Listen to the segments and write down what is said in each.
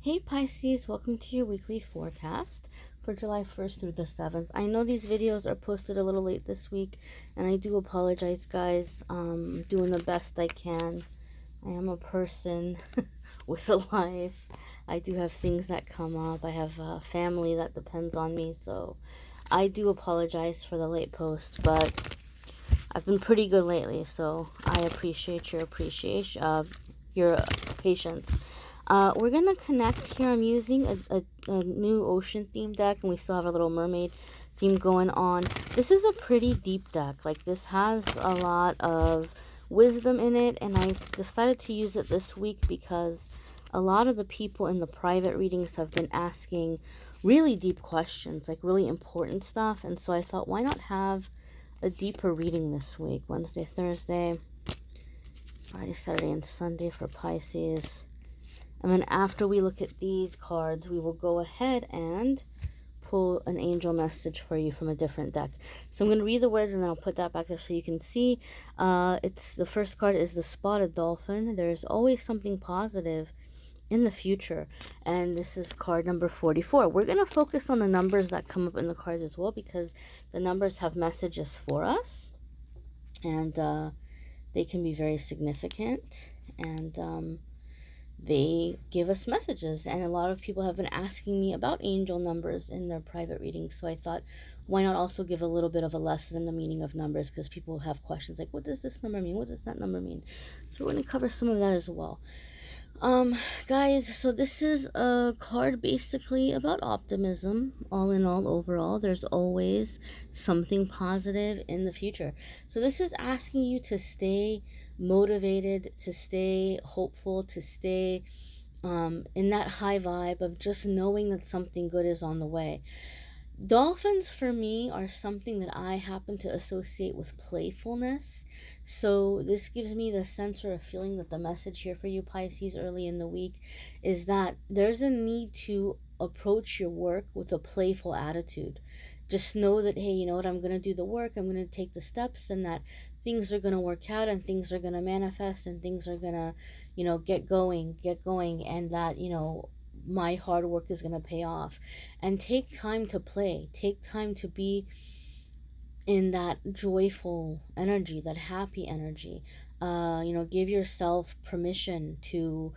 Hey Pisces, welcome to your weekly forecast for July 1st through the 7th. I know these videos are posted a little late this week, and I do apologize, guys. Doing the best I can. I am a person with a life. I do have things that come up. I have a family that depends on me, so I do apologize for the late post, but I've been pretty good lately, so I appreciate your patience. We're gonna connect here. I'm using a new ocean theme deck, and we still have a little mermaid theme going on. This is a pretty deep deck. Like, this has a lot of wisdom in it, and I decided to use it this week because a lot of the people in the private readings have been asking really deep questions, like really important stuff, and so I thought, why not have a deeper reading this week? Wednesday, Thursday, Friday, Saturday, and Sunday for Pisces. And then after we look at these cards, we will go ahead and pull an angel message for you from a different deck. So I'm going to read the words and then I'll put that back there so you can see. It's the first card is the spotted dolphin. There's always something positive in the future, and this is card number 44. We're going to focus on the numbers that come up in the cards as well, because the numbers have messages for us, and they can be very significant, and they give us messages. And a lot of people have been asking me about angel numbers in their private readings, so I thought, why not also give a little bit of a lesson in the meaning of numbers, because people have questions like, what does this number mean, what does that number mean? So we're going to cover some of that as well. Guys, so this is a card basically about optimism. All in all, overall, there's always something positive in the future. So this is asking you to stay motivated, to stay hopeful, to stay in that high vibe of just knowing that something good is on the way. Dolphins for me are something that I happen to associate with playfulness. So this gives me the sense or a feeling that the message here for you Pisces early in the week is that there's a need to approach your work with a playful attitude. Just know that, hey, you know what, I'm going to do the work, I'm going to take the steps, and that things are going to work out, and things are going to manifest, and things are going to, get going, and that, my hard work is going to pay off. And take time to play, take time to be in that joyful energy, that happy energy. Give yourself permission to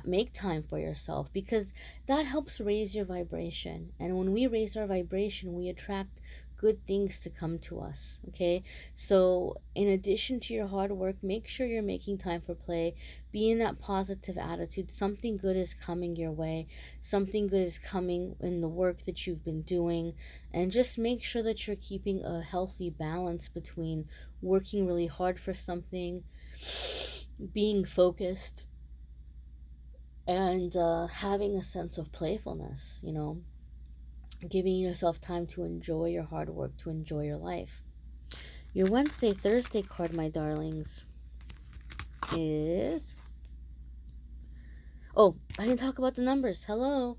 make time for yourself, because that helps raise your vibration. And when we raise our vibration, we attract good things to come to us. Okay, so in addition to your hard work, make sure you're making time for play. Be in that positive attitude. Something good is coming your way, something good is coming in the work that you've been doing. And just make sure that you're keeping a healthy balance between working really hard for something, being focused, and having a sense of playfulness, giving yourself time to enjoy your hard work, to enjoy your life. Your Wednesday, Thursday card, my darlings, is... Oh, I didn't talk about the numbers. Hello.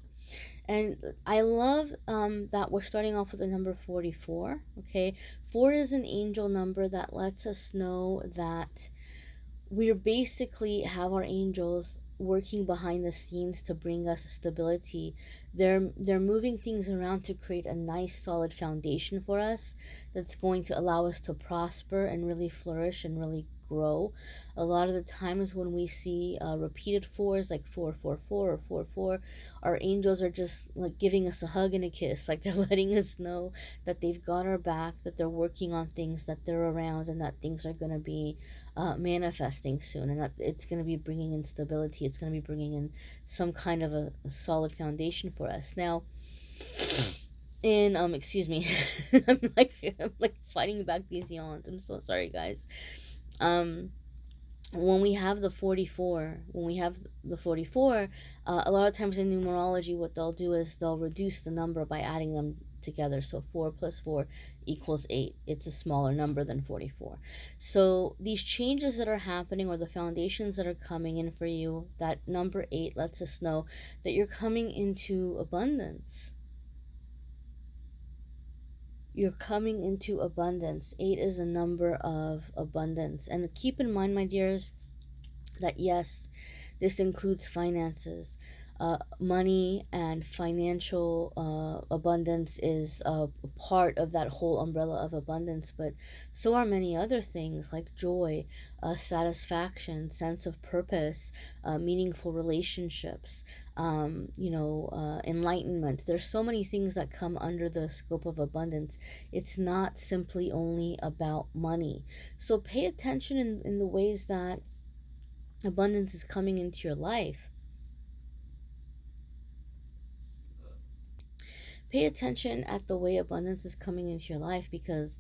And I love that we're starting off with the number 44. Okay, 4 is an angel number that lets us know that we basically have our angels working behind the scenes to bring us stability. They're moving things around to create a nice solid foundation for us that's going to allow us to prosper and really flourish and really grow. A lot of the times when we see repeated fours, like 444 or 44, our angels are just like giving us a hug and a kiss, like they're letting us know that they've got our back, that they're working on things, that they're around, and that things are going to be manifesting soon, and that it's going to be bringing in stability. It's going to be bringing in some kind of a solid foundation for us. Now, in excuse me, I'm like fighting back these yawns. I'm so sorry, guys. When we have the 44, a lot of times in numerology, what they'll do is they'll reduce the number by adding them together. So 4 plus 4 equals 8. It's a smaller number than 44. So these changes that are happening, or the foundations that are coming in for you, that number 8 lets us know that you're coming into abundance. You're coming into abundance. 8 is a number of abundance. And keep in mind, my dears, that yes, This includes finances. Money and financial abundance is a part of that whole umbrella of abundance, but so are many other things like joy, satisfaction, sense of purpose, meaningful relationships, enlightenment. There's so many things that come under the scope of abundance. It's not simply only about money. So pay attention in the ways that abundance is coming into your life. Pay attention at the way abundance is coming into your life, because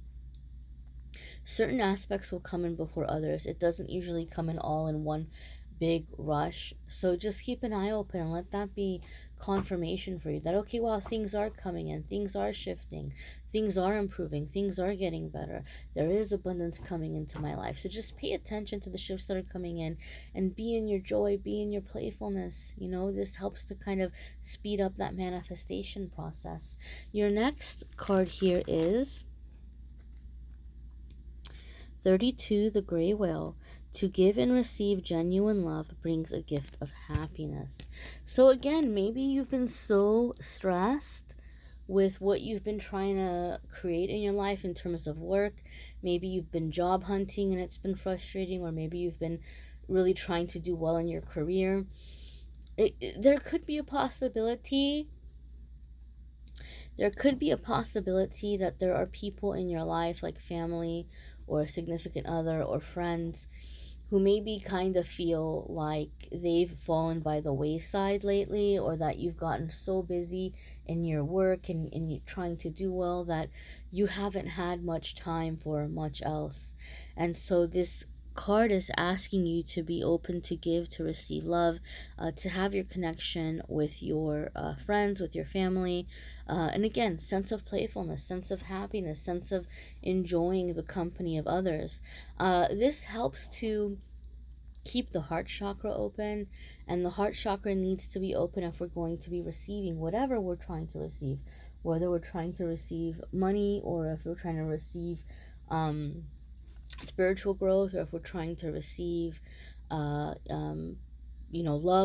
certain aspects will come in before others. It doesn't usually come in all in one big rush. So just keep an eye open and let that be confirmation for you that, okay, wow, things are coming in, things are shifting, things are improving, things are getting better. There is abundance coming into my life. So just pay attention to the shifts that are coming in and be in your joy, be in your playfulness. This helps to kind of speed up that manifestation process. Your next card here is 32, the gray whale. To give and receive genuine love brings a gift of happiness. So again, maybe you've been so stressed with what you've been trying to create in your life in terms of work. Maybe you've been job hunting and it's been frustrating, or maybe you've been really trying to do well in your career. There could be a possibility that there are people in your life, like family or a significant other or friends, who maybe kind of feel like they've fallen by the wayside lately, or that you've gotten so busy in your work and you're trying to do well that you haven't had much time for much else. And so this card is asking you to be open to give, to receive love, to have your connection with your friends, with your family, and again, sense of playfulness, sense of happiness, sense of enjoying the company of others. This helps to keep the heart chakra open, and the heart chakra needs to be open if we're going to be receiving whatever we're trying to receive, whether we're trying to receive money, or if we're trying to receive spiritual growth, or if we're trying to receive love,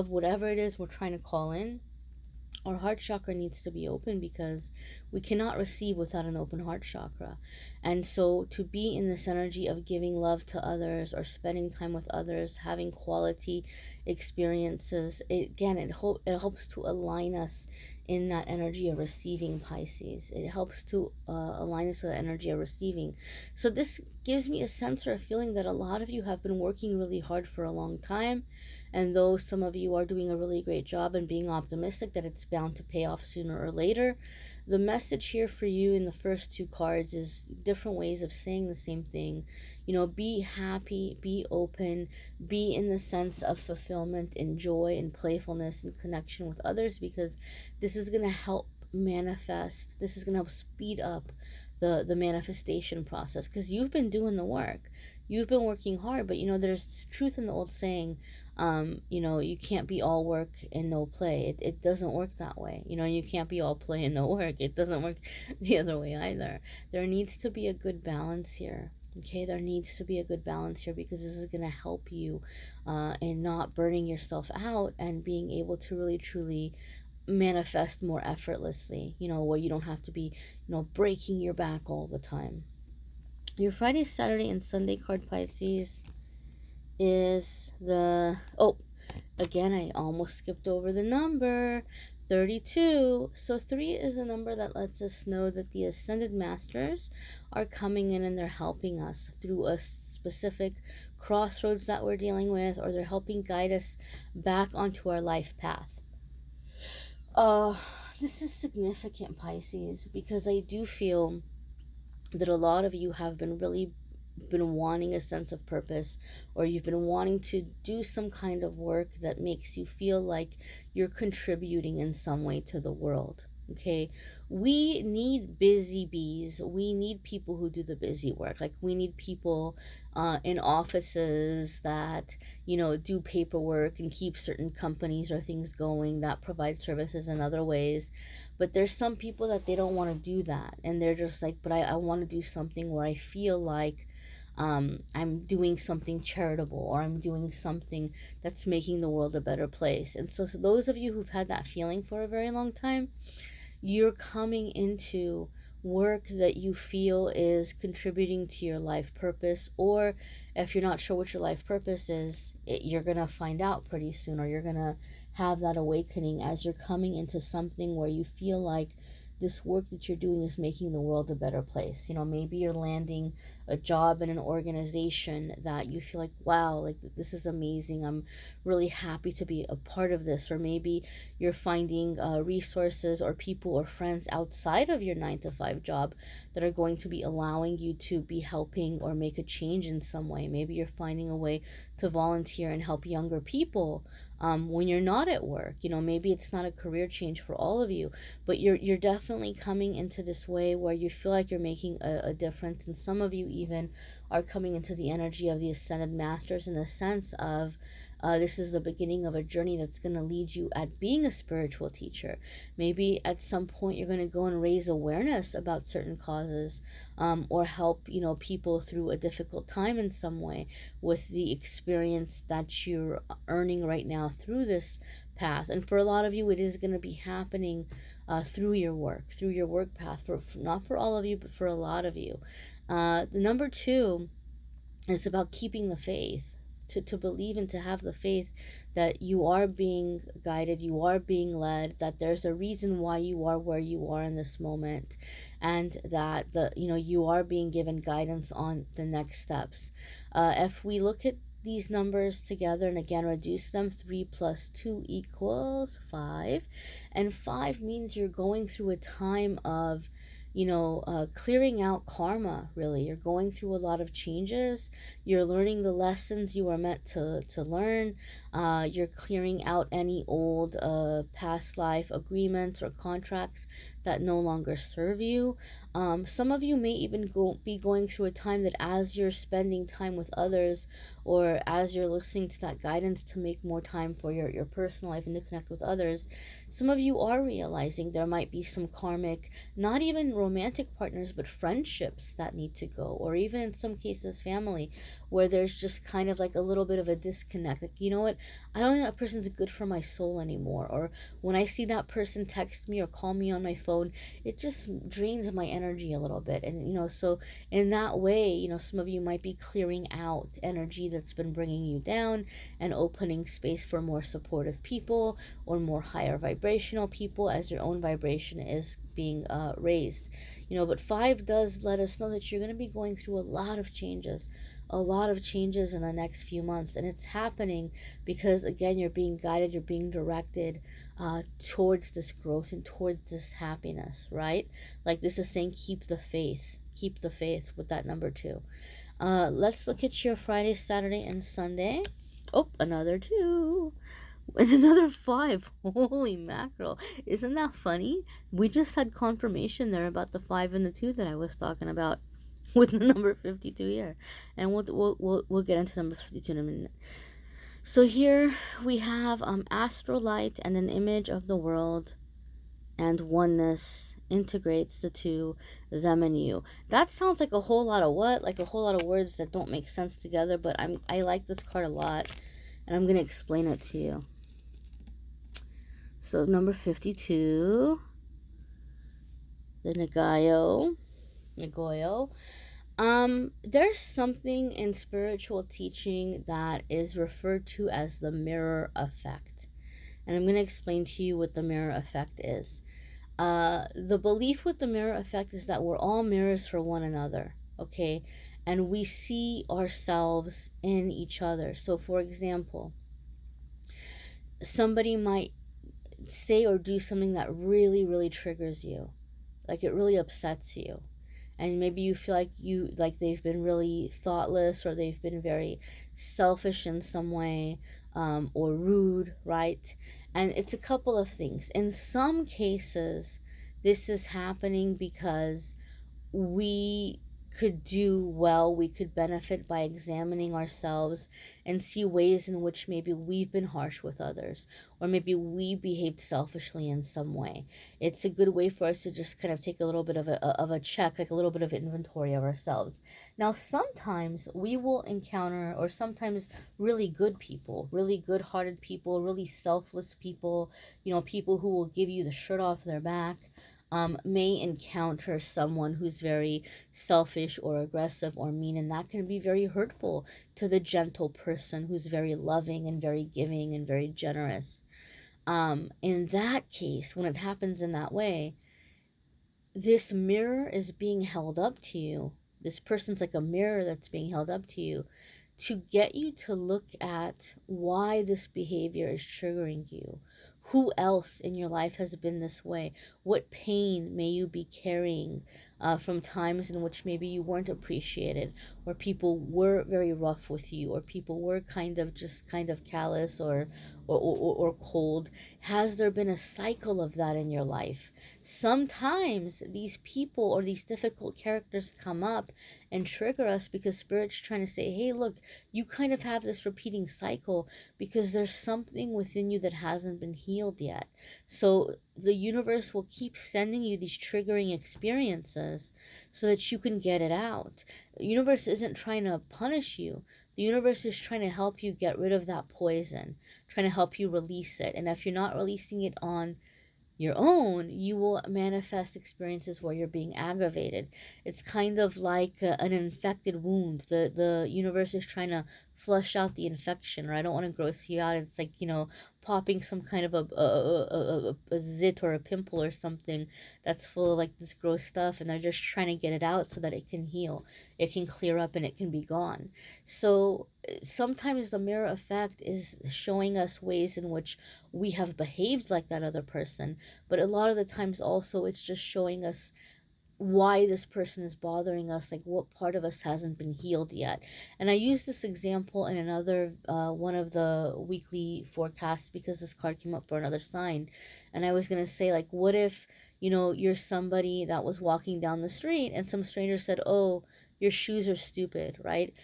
whatever it is we're trying to call in. Our heart chakra needs to be open, because we cannot receive without an open heart chakra. And so to be in this energy of giving love to others, or spending time with others, having quality experiences, it helps to align us in that energy of receiving, Pisces. It helps to align us with the energy of receiving. So this gives me a sense or a feeling that a lot of you have been working really hard for a long time, and though some of you are doing a really great job and being optimistic that it's bound to pay off sooner or later, the message here for you in the first two cards is different ways of saying the same thing. Be happy, be open, be in the sense of fulfillment and joy and playfulness and connection with others, because this is going to help manifest. This is going to help speed up the manifestation process, because you've been doing the work. You've been working hard, but there's truth in the old saying, you can't be all work and no play. It doesn't work that way. You can't be all play and no work. It doesn't work the other way either. There needs to be a good balance here. Okay, there needs to be a good balance here, because this is going to help you in not burning yourself out, and being able to really truly manifest more effortlessly, where you don't have to be, breaking your back all the time. Your Friday, Saturday, and Sunday card, Pisces, is again, I almost skipped over the number 32. So 3 is a number that lets us know that the Ascended Masters are coming in, and they're helping us through a specific crossroads that we're dealing with, or they're helping guide us back onto our life path. This is significant, Pisces, because I do feel that a lot of you have been wanting a sense of purpose, or you've been wanting to do some kind of work that makes you feel like you're contributing in some way to the world. Okay, we need busy bees. We need people who do the busy work. Like, we need people in offices that do paperwork and keep certain companies or things going, that provide services in other ways. But there's some people that they don't want to do that, and they're just like, but I want to do something where I feel like I'm doing something charitable, or I'm doing something that's making the world a better place. And so those of you who've had that feeling for a very long time, you're coming into work that you feel is contributing to your life purpose. Or if you're not sure what your life purpose is, you're going to find out pretty soon, or you're going to have that awakening as you're coming into something where you feel like this work that you're doing is making the world a better place. You know, maybe you're landing a job in an organization that you feel like, wow, like this is amazing. I'm really happy to be a part of this. Or maybe you're finding resources or people or friends outside of your 9 to 5 job that are going to be allowing you to be helping or make a change in some way. Maybe you're finding a way to volunteer and help younger people when you're not at work. You know, maybe it's not a career change for all of you, but you're definitely coming into this way where you feel like you're making a difference. And some of you even are coming into the energy of the Ascended Masters, in the sense of this is the beginning of a journey that's going to lead you at being a spiritual teacher. Maybe at some point you're going to go and raise awareness about certain causes, or help, you know, people through a difficult time in some way with the experience that you're earning right now through this path. And for a lot of you, it is going to be happening through your work path. For not for all of you, but for a lot of you. The number 2 is about keeping the faith. To believe and to have the faith that you are being guided, you are being led, that there's a reason why you are where you are in this moment, and that you are being given guidance on the next steps. If we look at these numbers together and again reduce them, 3 plus 2 equals 5, and 5 means you're going through a time of clearing out karma. Really, you're going through a lot of changes. You're learning the lessons you are meant to learn. You're clearing out any old past life agreements or contracts that no longer serve you. Some of you may even be going through a time that as you're spending time with others, or as you're listening to that guidance to make more time for your personal life and to connect with others, some of you are realizing there might be some karmic, not even romantic partners, but friendships that need to go, or even in some cases family, where there's just kind of like a little bit of a disconnect. Like, you know what, I don't think that person's good for my soul anymore. Or when I see that person text me or call me on my phone, it just drains my energy a little bit. And so in that way, some of you might be clearing out energy that's been bringing you down and opening space for more supportive people or more higher vibrational people as your own vibration is being raised. But 5 does let us know that you're going to be going through a lot of changes in the next few months. And it's happening because, again, you're being guided, you're being directed towards this growth and towards this happiness, right? Like this is saying, keep the faith with that number 2. Let's look at your Friday, Saturday, and Sunday. Oh, another 2. And another 5. Holy mackerel. Isn't that funny? We just had confirmation there about the 5 and the 2 that I was talking about with the number 52 here. And we'll get into number 52 in a minute. So here we have astral light and an image of the world, and oneness integrates the two, them and you. That sounds like a whole lot of like a whole lot of words that don't make sense together, but I like this card a lot, and I'm going to explain it to you. So number 52, the Nagoyo. There's something in spiritual teaching that is referred to as the mirror effect. And I'm going to explain to you what the mirror effect is. The belief with the mirror effect is that we're all mirrors for one another, okay? And we see ourselves in each other. So, for example, somebody might say or do something that really, really triggers you. Like it really upsets you. And maybe you feel like they've been really thoughtless, or they've been very selfish in some way, or rude, right? And it's a couple of things. In some cases, this is happening because we could do well, we could benefit by examining ourselves and see ways in which maybe we've been harsh with others, or maybe we behaved selfishly in some way. It's a good way for us to just kind of take a little bit of a check, like a little bit of inventory of ourselves. Now, sometimes we will encounter, or sometimes really good people, really good hearted people, really selfless people, people who will give you the shirt off their back. May encounter someone who's very selfish or aggressive or mean, and that can be very hurtful to the gentle person who's very loving and very giving and very generous. In that case, when it happens in that way, this mirror is being held up to you. This person's like a mirror that's being held up to you to get you to look at why this behavior is triggering you. Who else in your life has been this way? What pain may you be carrying from times in which maybe you weren't appreciated, or people were very rough with you, or people were kind of callous or cold? Has there been a cycle of that in your life? Sometimes these people or these difficult characters come up and trigger us because Spirit's trying to say, hey, look, you kind of have this repeating cycle because there's something within you that hasn't been healed yet. So the universe will keep sending you these triggering experiences so that you can get it out. The universe isn't trying to punish you. The universe is trying to help you get rid of that poison, trying to help you release it. And if you're not releasing it on your own, you will manifest experiences where you're being aggravated. It's kind of like an infected wound. The universe is trying to flush out the infection, or I don't want to gross you out. It's like, popping some kind of a zit or a pimple or something that's full of like this gross stuff, and they're just trying to get it out so that it can heal, it can clear up, and it can be gone. So sometimes the mirror effect is showing us ways in which we have behaved like that other person, but a lot of the times also it's just showing us why this person is bothering us, like what part of us hasn't been healed yet. And I use this example in another one of the weekly forecasts because this card came up for another sign. And I was going to say, like, what if, you're somebody that was walking down the street and some stranger said, oh, your shoes are stupid, right?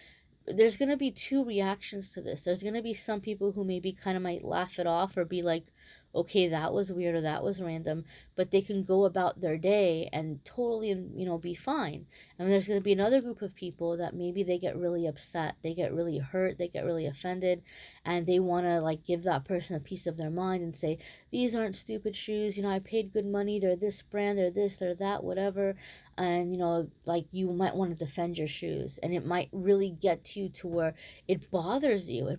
There's going to be two reactions to this. There's going to be some people who maybe kind of might laugh it off or be like, okay, that was weird or that was random, but they can go about their day and totally, be fine. And there's going to be another group of people that maybe they get really upset, they get really hurt, they get really offended, and they want to like give that person a piece of their mind and say, these aren't stupid shoes, I paid good money, they're this brand, they're this, they're that, whatever. And like you might want to defend your shoes, and it might really get you to where it bothers you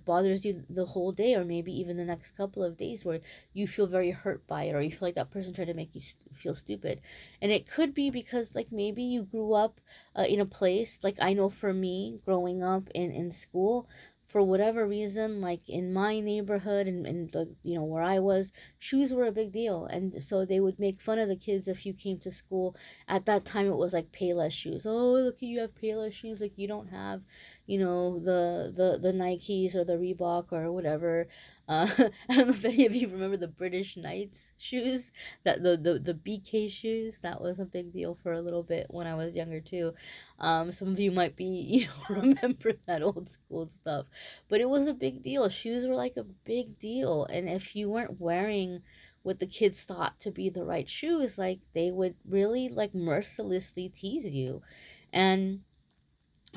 the whole day, or maybe even the next couple of days, where you feel very hurt by it, or you feel like that person tried to make you feel stupid. And it could be because like maybe you grew up in a place, like I know for me growing up in school, for whatever reason, like in my neighborhood and the, where I was, shoes were a big deal. And so they would make fun of the kids if you came to school. At that time, it was like Payless shoes. Oh, look, you have Payless shoes. Like you don't have, the Nikes or the Reebok or whatever. I don't know if any of you remember the British Knights shoes, that the BK shoes. That was a big deal for a little bit when I was younger too. Some of you might be, remember that old school stuff, but it was a big deal. Shoes were like a big deal, and if you weren't wearing what the kids thought to be the right shoes, like they would really like mercilessly tease you. And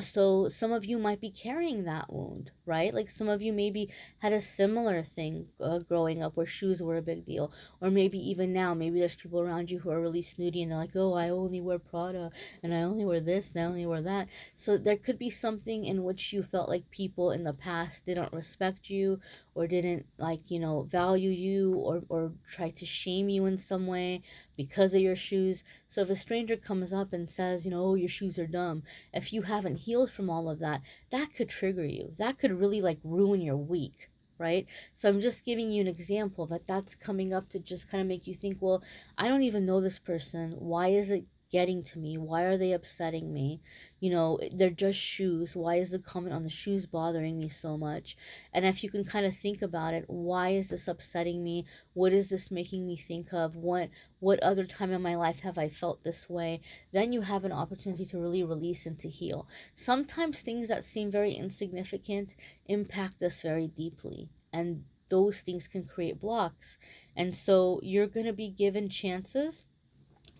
so some of you might be carrying that wound, right? Like some of you maybe had a similar thing growing up where shoes were a big deal. Or maybe even now, maybe there's people around you who are really snooty and they're like, oh, I only wear Prada and I only wear this and I only wear that. So there could be something in which you felt like people in the past didn't respect you, or didn't like, value you, or try to shame you in some way because of your shoes. So if a stranger comes up and says, oh, your shoes are dumb, if you haven't healed from all of that, that could trigger you. That could really like ruin your week, right? So I'm just giving you an example, but that's coming up to just kind of make you think, well, I don't even know this person. Why is it getting to me? Why are they upsetting me? You know, they're just shoes. Why is the comment on the shoes bothering me so much? And if you can kind of think about it, why is this upsetting me? What is this making me think of? What other time in my life have I felt this way? Then you have an opportunity to really release and to heal. Sometimes things that seem very insignificant impact us very deeply, and those things can create blocks. And so you're going to be given chances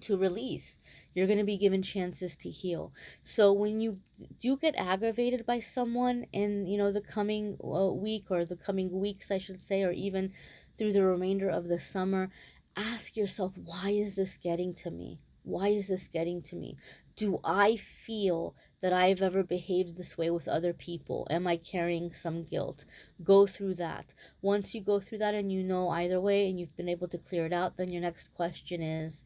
to release. You're going to be given chances to heal. So when you do get aggravated by someone in, you know, the coming week, or the coming weeks, I should say, or even through the remainder of the summer, ask yourself, why is this getting to me? Why is this getting to me? Do I feel that I've ever behaved this way with other people? Am I carrying some guilt? Go through that. Once you go through that and you know either way and you've been able to clear it out, then your next question is,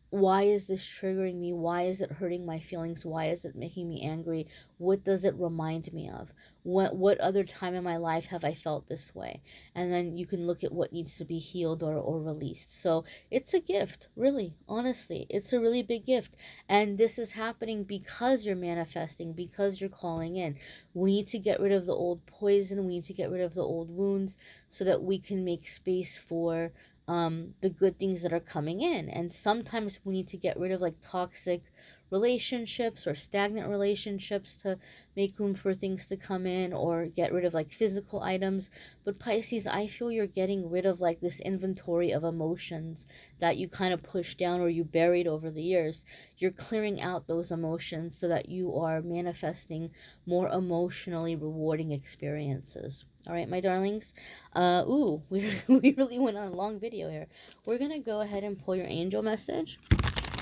why is this triggering me? Why is it hurting my feelings? Why is it making me angry? What does it remind me of? What other time in my life have I felt this way? And then you can look at what needs to be healed or released. So it's a gift, really, honestly. It's a really big gift. And this is happening because you're manifesting, because you're calling in. We need to get rid of the old poison. We need to get rid of the old wounds so that we can make space for the good things that are coming in. And sometimes we need to get rid of like toxic relationships or stagnant relationships to make room for things to come in, or get rid of like physical items. But Pisces, I feel you're getting rid of like this inventory of emotions that you kind of pushed down or you buried over the years. You're clearing out those emotions so that you are manifesting more emotionally rewarding experiences. All right, my darlings. We really went on a long video here. We're going to go ahead and pull your angel message.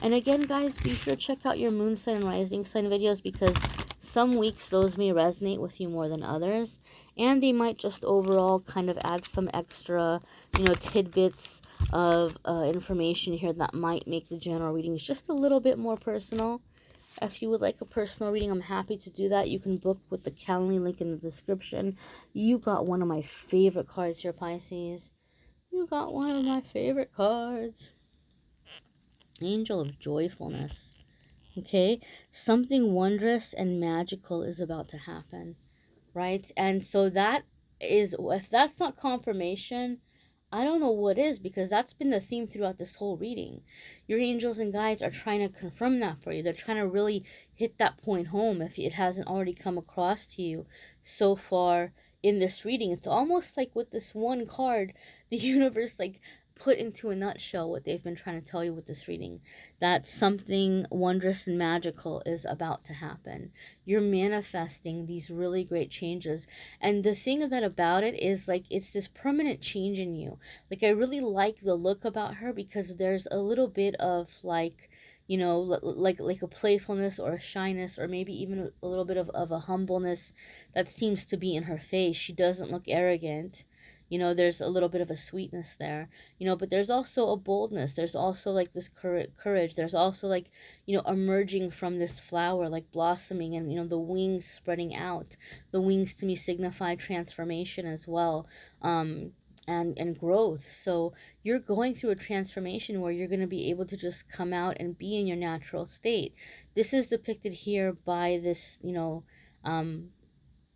And again, guys, be sure to check out your moon sign and rising sign videos, because some weeks those may resonate with you more than others. And they might just overall kind of add some extra, you know, tidbits of information here that might make the general readings just a little bit more personal. If you would like a personal reading, I'm happy to do that. You can book with the Calendly link in the description. You got one of my favorite cards here, Pisces. You got one of my favorite cards. Angel of Joyfulness. Okay? Something wondrous and magical is about to happen. Right? And so that is, if that's not confirmation, I don't know what is, because that's been the theme throughout this whole reading. Your angels and guides are trying to confirm that for you. They're trying to really hit that point home if it hasn't already come across to you so far in this reading. It's almost like with this one card, the universe like put into a nutshell what they've been trying to tell you with this reading, that something wondrous and magical is about to happen. You're manifesting these really great changes, and the thing that about it is like it's this permanent change in you. Like, I really like the look about her, because there's a little bit of like, you know, like a playfulness or a shyness, or maybe even a little bit of a humbleness that seems to be in her face. She doesn't look arrogant. You know, there's a little bit of a sweetness there, you know, but there's also a boldness. There's also like this courage. There's also like, you know, emerging from this flower, like blossoming, and, you know, the wings spreading out. The wings to me signify transformation as well, and growth. So you're going through a transformation where you're going to be able to just come out and be in your natural state. This is depicted here by this, you know,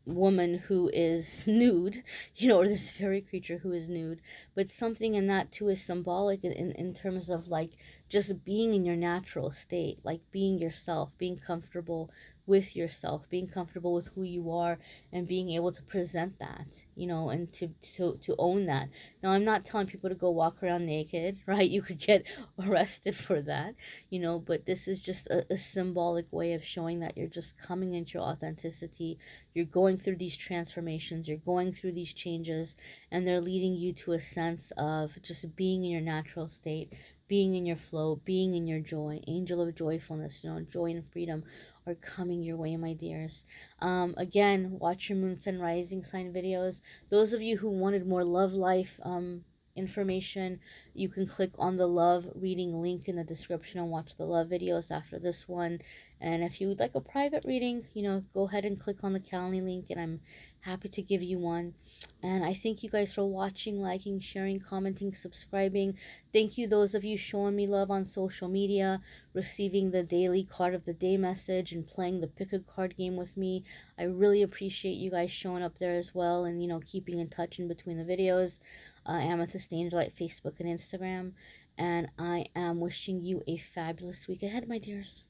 woman who is nude, you know, or this fairy creature who is nude, but something in that too is symbolic in terms of like just being in your natural state, like being yourself, being comfortable with yourself, being comfortable with who you are, and being able to present that, you know, and to own that. Now, I'm not telling people to go walk around naked, right? You could get arrested for that, you know, but this is just a symbolic way of showing that you're just coming into your authenticity. You're going through these transformations, you're going through these changes, and they're leading you to a sense of just being in your natural state, being in your flow, being in your joy. Angel of joyfulness, you know, joy and freedom are coming your way, my dears. Again, watch your moon, sun, rising sign videos. Those of you who wanted more love life information, you can click on the love reading link in the description and watch the love videos after this one. And if you would like a private reading, you know, go ahead and click on the Calendly link, and I'm happy to give you one. And I thank you guys for watching, liking, sharing, commenting, subscribing. Thank you those of you showing me love on social media, receiving the daily card of the day message, and playing the pick a card game with me. I really appreciate you guys showing up there as well, and, you know, keeping in touch in between the videos. Amethyst Angellight, Facebook and Instagram. And I am wishing you a fabulous week ahead, my dears.